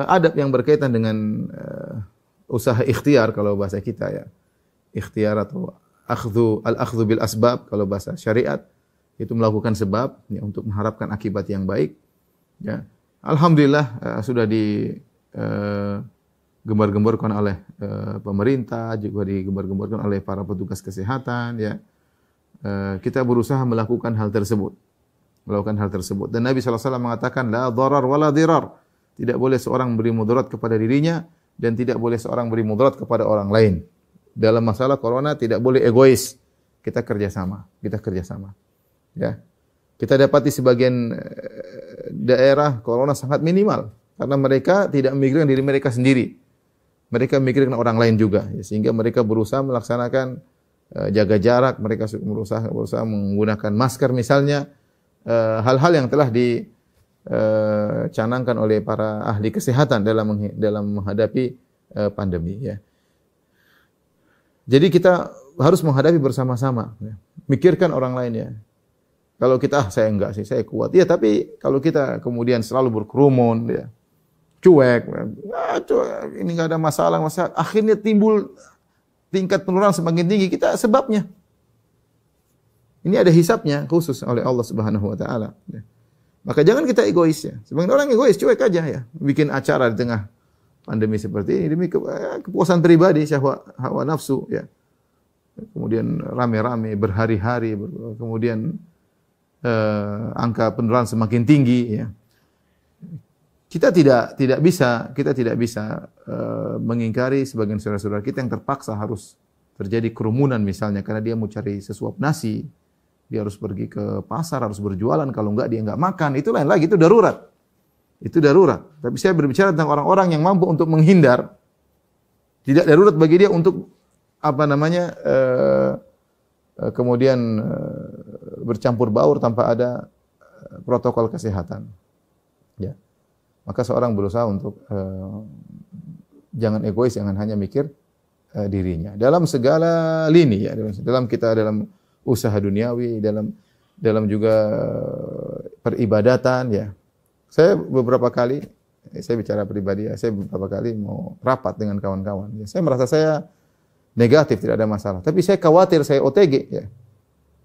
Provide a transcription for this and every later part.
adab yang berkaitan dengan usaha ikhtiar kalau bahasa kita ya. Ikhtiar atau al-akhdhu bil asbab kalau bahasa syariat, itu melakukan sebab ya, untuk mengharapkan akibat yang baik. Ya. Alhamdulillah sudah digembar-gemborkan oleh pemerintah, juga digembar-gemborkan oleh para petugas kesehatan ya. Kita berusaha melakukan hal tersebut. Dan Nabi SAW mengatakan la dharar wala dirar. Tidak boleh seorang beri mudarat kepada dirinya dan tidak boleh seorang beri mudarat kepada orang lain. Dalam masalah corona tidak boleh egois. Kita kerjasama. Ya. Kita dapati sebagian daerah corona sangat minimal karena mereka tidak memikirkan diri mereka sendiri. Mereka memikirkan orang lain juga, ya, sehingga mereka berusaha melaksanakan jaga jarak, mereka berusaha menggunakan masker misalnya, hal-hal yang telah dicanangkan oleh para ahli kesehatan dalam menghadapi pandemi ya. Jadi kita harus menghadapi bersama-sama, ya. Mikirkan orang lain ya. Kalau kita saya enggak sih, saya kuat. Ya, tapi kalau kita kemudian selalu berkerumun ya, cuek, ini enggak ada masalah, akhirnya timbul tingkat penularan semakin tinggi, kita sebabnya. Ini ada hisabnya khusus oleh Allah Subhanahu wa taala. Maka jangan kita egois ya. Sebagian orang egois, cuek aja ya. Bikin acara di tengah pandemi seperti ini demi kepuasan pribadi, syahwat, hawa nafsu ya. Kemudian rame-rame berhari-hari, kemudian angka penularan semakin tinggi ya. Kita tidak bisa mengingkari sebagian saudara-saudara kita yang terpaksa harus terjadi kerumunan misalnya karena dia mau cari sesuap nasi, dia harus pergi ke pasar, harus berjualan, kalau enggak dia enggak makan, itu lain lagi, itu darurat. Itu darurat. Tapi saya berbicara tentang orang-orang yang mampu untuk menghindar. Tidak darurat bagi dia untuk kemudian bercampur baur tanpa ada protokol kesehatan. Ya. Maka seorang berusaha untuk jangan egois, jangan hanya mikir dirinya. Dalam segala lini ya, dalam usaha duniawi, dalam juga peribadatan ya. Saya bicara pribadi ya, saya beberapa kali mau rapat dengan kawan-kawan. Ya, saya merasa saya negatif, tidak ada masalah. Tapi saya khawatir, saya OTG ya.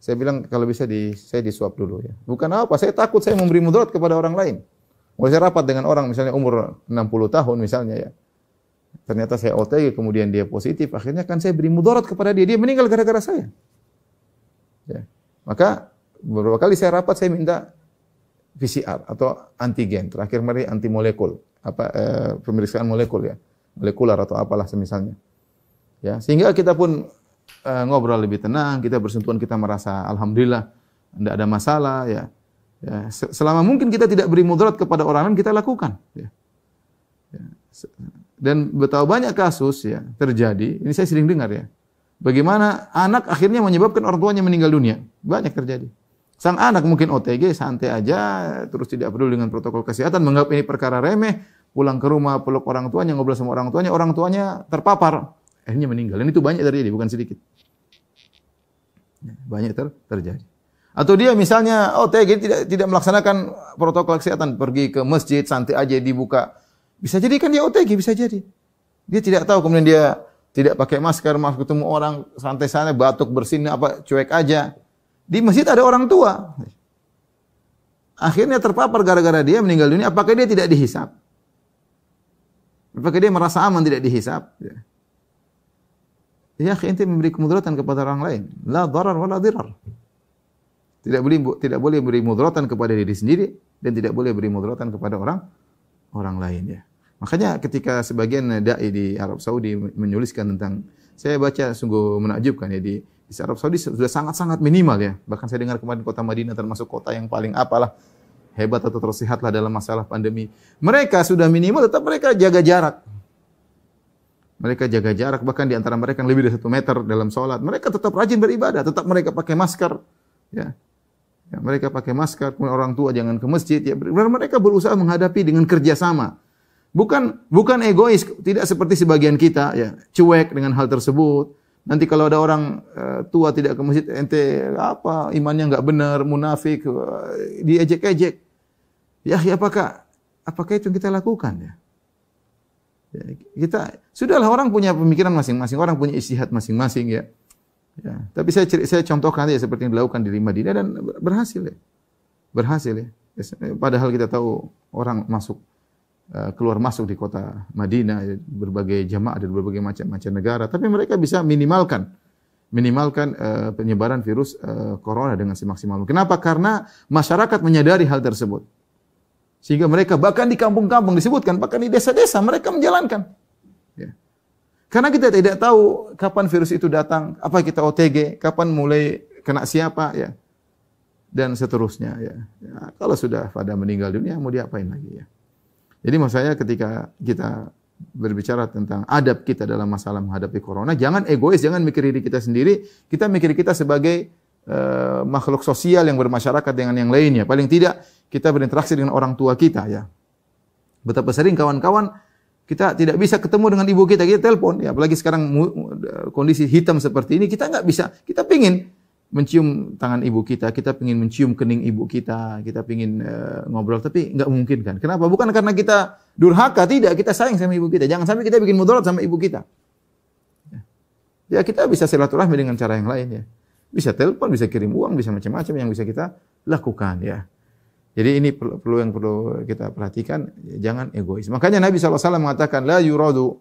Saya bilang kalau bisa saya disuap dulu ya. Bukan apa, saya takut saya memberi mudarat kepada orang lain. Kalau saya rapat dengan orang misalnya umur 60 tahun misalnya ya. Ternyata saya OTG kemudian dia positif, akhirnya kan saya beri mudarat kepada dia, dia meninggal gara-gara saya. Ya. Maka beberapa kali saya rapat saya minta PCR atau antigen, terakhir mari antimolekul, pemeriksaan molekul ya, molekular atau apalah semisalnya. Ya, sehingga kita pun ngobrol lebih tenang, kita bersentuhan, kita merasa alhamdulillah tidak ada masalah ya. Ya, selama mungkin kita tidak beri mudarat kepada orang lain, kita lakukan ya. Ya. Dan betapa banyak kasus ya terjadi, ini saya sering dengar ya. Bagaimana anak akhirnya menyebabkan orang tuanya meninggal dunia. Banyak terjadi. Sang anak mungkin OTG, santai aja, terus tidak peduli dengan protokol kesehatan, menganggap ini perkara remeh, pulang ke rumah, peluk orang tuanya, ngobrol sama orang tuanya terpapar, akhirnya meninggal. Dan itu banyak terjadi, bukan sedikit. Banyak terjadi. Atau dia misalnya OTG tidak melaksanakan protokol kesehatan, pergi ke masjid, santai aja dibuka. Bisa jadi kan dia OTG, bisa jadi. Dia tidak tahu, kemudian dia tidak pakai masker, masuk ketemu orang, santai-santai, batuk, bersin, cuek aja. Di masjid ada orang tua. Akhirnya terpapar gara-gara dia meninggal dunia. Apakah dia tidak dihisab? Apakah dia merasa aman tidak dihisab? Ya, ente memberi kemudaratan kepada orang lain. La dharar wala dirar. Tidak boleh beri mudaratan kepada diri sendiri dan tidak boleh beri mudaratan kepada orang lain ya. Makanya ketika sebagian dai di Arab Saudi menuliskan tentang, saya baca sungguh menakjubkan ya, di Arab Saudi sudah sangat-sangat minimal ya. Bahkan saya dengar kemarin kota Madinah termasuk kota yang paling hebat atau tersihatlah dalam masalah pandemi. Mereka sudah minimal, tetap mereka jaga jarak. Mereka jaga jarak, bahkan di antara mereka yang lebih dari 1 meter dalam sholat. Mereka tetap rajin beribadah, tetap mereka pakai masker. Ya. Ya, mereka pakai masker, kemudian orang tua jangan ke masjid. Ya, mereka berusaha menghadapi dengan kerjasama. Bukan egois, tidak seperti sebagian kita, ya, cuek dengan hal tersebut. Nanti kalau ada orang tua tidak ke masjid, ente imannya enggak benar, munafik, diejek-ejek. Ya, apakah itu yang kita lakukan ya? Ya, kita sudahlah, orang punya pemikiran masing-masing, orang punya ijtihad masing-masing ya. Ya, tapi saya contohkan ya seperti yang dilakukan di Madinah dan berhasil ya. Berhasil ya. Padahal kita tahu orang masuk keluar masuk di kota Madinah berbagai jamaah dari berbagai macam negara, tapi mereka bisa minimalkan penyebaran virus corona dengan semaksimal mungkin. Kenapa? Karena masyarakat menyadari hal tersebut. Sehingga mereka bahkan di kampung-kampung disebutkan, bahkan di desa-desa mereka menjalankan. Ya. Karena kita tidak tahu kapan virus itu datang, apa kita OTG, kapan mulai kena siapa, ya, dan seterusnya. Ya. Ya, kalau sudah pada meninggal dunia, mau diapain lagi ya? Jadi maksud saya ketika kita berbicara tentang adab kita dalam masalah menghadapi corona, jangan egois, jangan mikir diri kita sendiri, kita mikir kita sebagai makhluk sosial yang bermasyarakat dengan yang lainnya. Paling tidak kita berinteraksi dengan orang tua kita ya. Betapa sering kawan-kawan kita tidak bisa ketemu dengan ibu kita telepon ya, apalagi sekarang kondisi hitam seperti ini, kita nggak bisa. Kita pingin mencium tangan ibu kita pingin mencium kening ibu kita pingin ngobrol, tapi nggak mungkin kan. Kenapa? Bukan karena kita durhaka, tidak, kita sayang sama ibu kita. Jangan sampai kita bikin mudarat sama ibu kita. Ya kita bisa silaturahmi dengan cara yang lain ya. Bisa telepon, bisa kirim uang, bisa macam-macam yang bisa kita lakukan ya. Jadi ini yang perlu kita perhatikan, jangan egois. Makanya Nabi SAW mengatakan la yuradu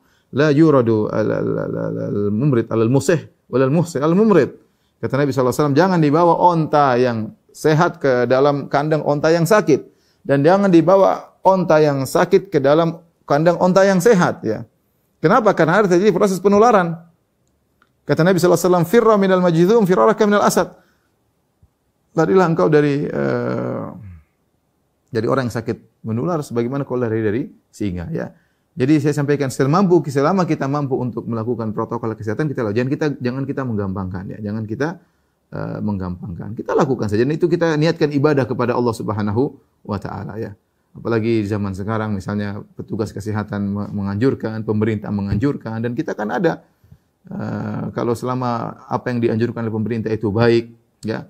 al-mumrid al-musih wal muhsin al-mumrid. Kata Nabi SAW, jangan dibawa onta yang sehat ke dalam kandang onta yang sakit, dan jangan dibawa onta yang sakit ke dalam kandang onta yang sehat ya. Kenapa? Karena ada terjadi proses penularan. Kata Nabi SAW, firra minal majidhum firaraka minal asad. Larilah engkau dari orang yang sakit menular sebagaimana kau lari dari singa ya. Jadi saya sampaikan selama kita mampu untuk melakukan protokol kesehatan, kita lakukan. Jangan kita menggampangkan ya. Jangan kita menggampangkan. Kita lakukan saja. Dan itu kita niatkan ibadah kepada Allah Subhanahu wa taala ya. Apalagi zaman sekarang misalnya petugas kesehatan menganjurkan, pemerintah menganjurkan, dan kita kan ada kalau selama apa yang dianjurkan oleh pemerintah itu baik, ya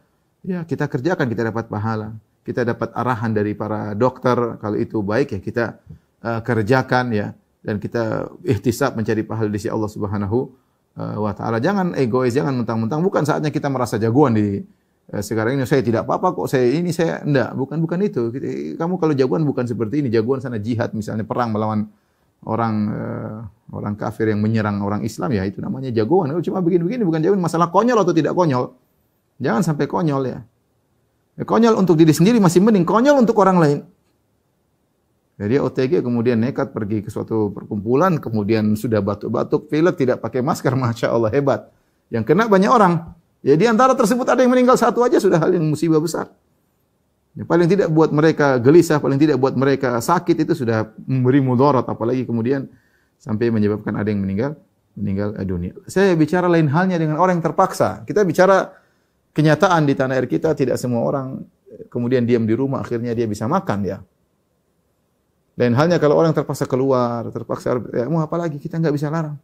kita kerjakan, kita dapat pahala, kita dapat arahan dari para dokter, kalau itu baik ya kita kerjakan ya, dan kita ihtisab mencari pahala di sisi Allah Subhanahu wa taala. Jangan egois, jangan mentang-mentang, bukan saatnya kita merasa jagoan di sekarang ini, saya tidak apa-apa kok, saya enggak, bukan itu. Kamu kalau jagoan bukan seperti ini, jagoan sana jihad misalnya, perang melawan orang kafir yang menyerang orang Islam, ya itu namanya jagoan. Kalau cuma begini-begini bukan jagoan, masalah konyol atau tidak konyol. Jangan sampai konyol ya. Konyol untuk diri sendiri masih mending, konyol untuk orang lain. Jadi OTG kemudian nekat pergi ke suatu perkumpulan, kemudian sudah batuk-batuk, pilek, tidak pakai masker, Masya Allah, hebat. Yang kena banyak orang. Ya di antara tersebut ada yang meninggal satu aja sudah hal yang musibah besar. Ya, paling tidak buat mereka gelisah, paling tidak buat mereka sakit, itu sudah memberi mudarat, apalagi kemudian sampai menyebabkan ada yang meninggal dunia. Saya bicara lain halnya dengan orang yang terpaksa. Kita bicara kenyataan di tanah air kita, tidak semua orang kemudian diam di rumah akhirnya dia bisa makan ya. Lain halnya kalau orang terpaksa keluar, terpaksa ya, mau apa lagi, kita nggak bisa larang.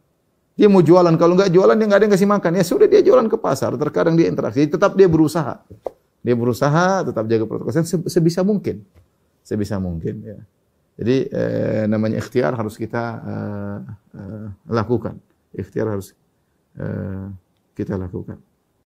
Dia mau jualan, kalau nggak jualan dia nggak ada yang kasih makan. Ya sudah, dia jualan ke pasar, terkadang dia interaksi, tetap dia berusaha. Dia berusaha tetap jaga protokol kesehatan sebisa mungkin. Sebisa mungkin ya. Jadi namanya ikhtiar harus kita lakukan. Ikhtiar harus kita lakukan.